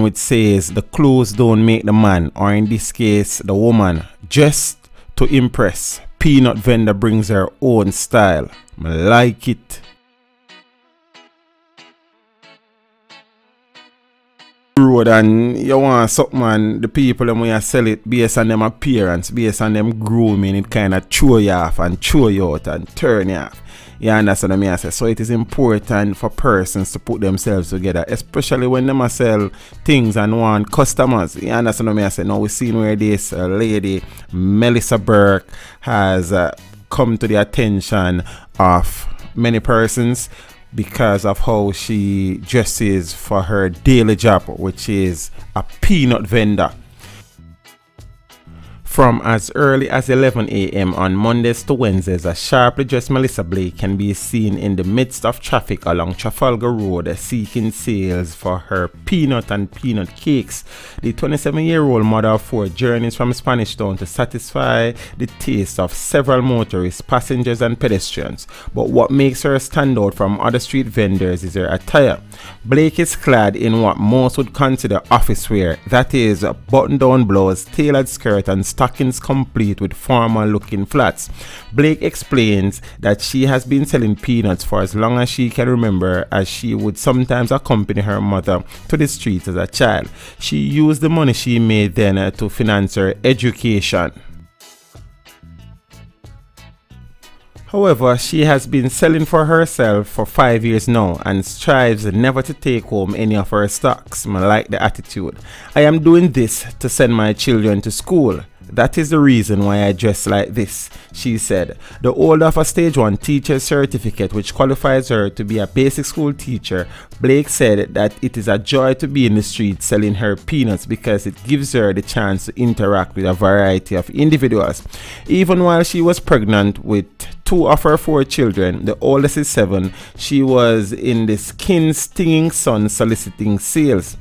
which says the clothes don't make the man, or in this case the woman, just to impress. Peanut vendor brings her own style. I like it. Road and you want something, and the people them when you sell it based on them appearance, based on them grooming, it kind of throw you off and throw you out and turn you off. You understand what I say? So it is important for persons to put themselves together, especially when them sell things and want customers. You understand what I say? Now we seen where this lady Melissa Burke has come to the attention of many persons because of how she dresses for her daily job, which is a peanut vendor. From as early as 11 a.m. on Mondays to Wednesdays, a sharply dressed Melissa Blake can be seen in the midst of traffic along Trafalgar Road seeking sales for her peanut and peanut cakes. The 27-year-old mother of 4 journeys from Spanish Town to satisfy the taste of several motorists, passengers and pedestrians. But what makes her stand out from other street vendors is her attire. Blake is clad in what most would consider office wear, that is a button-down blouse, tailored skirt and stockings complete with formal looking flats. Blake explains that she has been selling peanuts for as long as she can remember, as she would sometimes accompany her mother to the streets as a child. She used the money she made then to finance her education. However, she has been selling for herself for 5 years now and strives never to take home any of her stocks. I like the attitude. I am doing this to send my children to school. That is the reason why I dress like this, she said. The holder of a Stage 1 teacher's certificate, which qualifies her to be a basic school teacher, Blake said that it is a joy to be in the street selling her peanuts because it gives her the chance to interact with a variety of individuals. Even while she was pregnant with 2 of her 4 children, the oldest is 7, she was in the skin-stinging sun soliciting sales.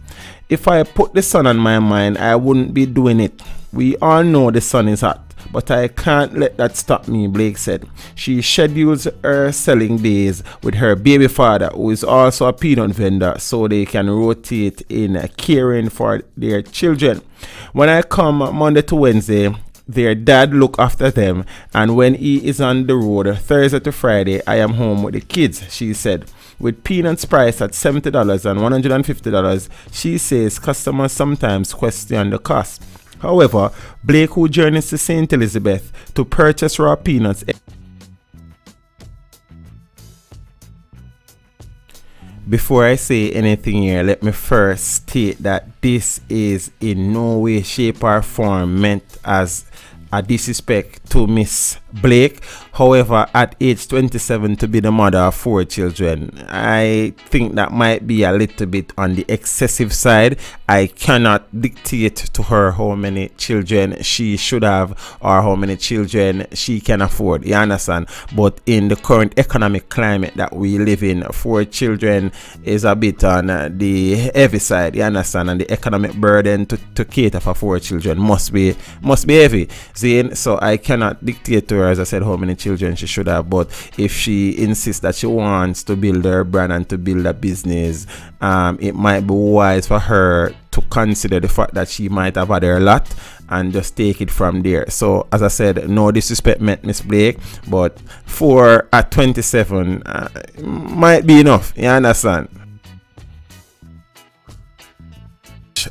If I put the sun on my mind, I wouldn't be doing it. We all know the sun is hot, but I can't let that stop me, Blake said. She schedules her selling days with her baby father, who is also a peanut vendor, so they can rotate in caring for their children. When I come Monday to Wednesday, their dad look after them, and when he is on the road Thursday to Friday, I am home with the kids, she said. With peanuts priced at $70 and $150, she says customers sometimes question the cost. However, Blake, who journeys to St. Elizabeth to purchase raw peanuts, before I say anything here, let me first state that this is in no way, shape or form meant as a disrespect to Miss Blake. However, at age 27 to be the mother of 4 children, I think that might be a little bit on the excessive side. I cannot dictate to her how many children she should have or how many children she can afford, you understand? But in the current economic climate that we live in, 4 children is a bit on the heavy side, you understand? And the economic burden to cater for 4 children must be heavy. See, so I cannot dictate to her, as I said, how many children she should have. But if she insists that she wants to build her brand and to build a business, it might be wise for her to consider the fact that she might have had her lot and just take it from there. So as I said, no disrespect meant Miss Blake, but 4 at 27 might be enough, you understand?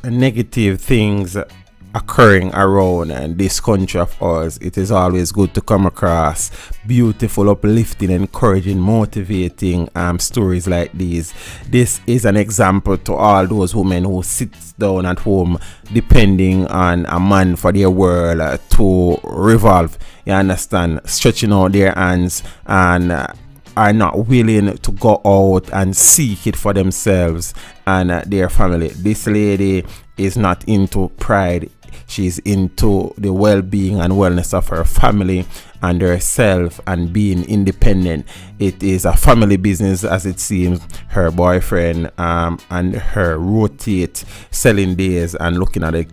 Negative things occurring around this country of ours, it is always good to come across beautiful, uplifting, encouraging, motivating stories like these. This is an example to all those women who sit down at home depending on a man for their world to revolve, you understand, stretching out their hands and are not willing to go out and seek it for themselves and their family. This lady is not into pride. She's into the well-being and wellness of her family and herself and being independent. It is a family business, as it seems. Her boyfriend and her rotate selling days and looking after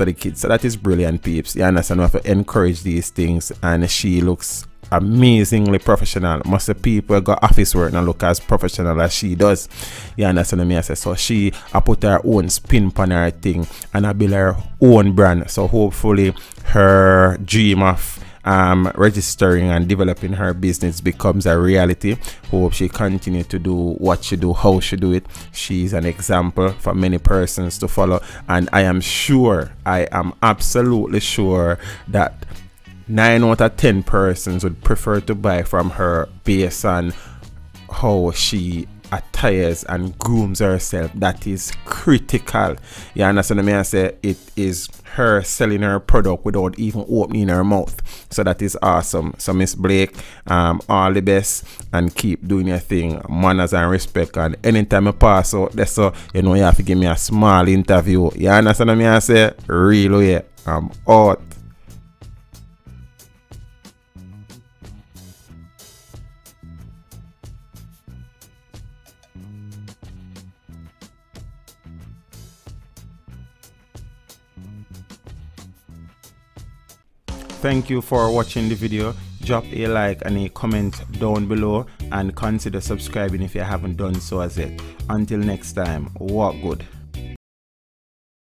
the kids. So that is brilliant, peeps. You understand? We have to encourage these things, and she looks amazingly professional. Most of the people got office work and look as professional as she does. You understand what I say? So she put her own spin on her thing and I build her own brand. So hopefully her dream of registering and developing her business becomes a reality. Hope she continue to do what she do, how she do it. She's an example for many persons to follow, and I am absolutely sure that 9 out of 10 persons would prefer to buy from her based on how she attires and grooms herself. That is critical. You understand me? I say it is her selling her product without even opening her mouth. So that is awesome. So Miss Blake, all the best and keep doing your thing. Manners and respect, and anytime I pass out there, so you know you have to give me a small interview. You understand me? I say real way. I'm out. Thank you for watching the video. Drop a like and a comment down below and consider subscribing if you haven't done so as yet. Until next time, walk good.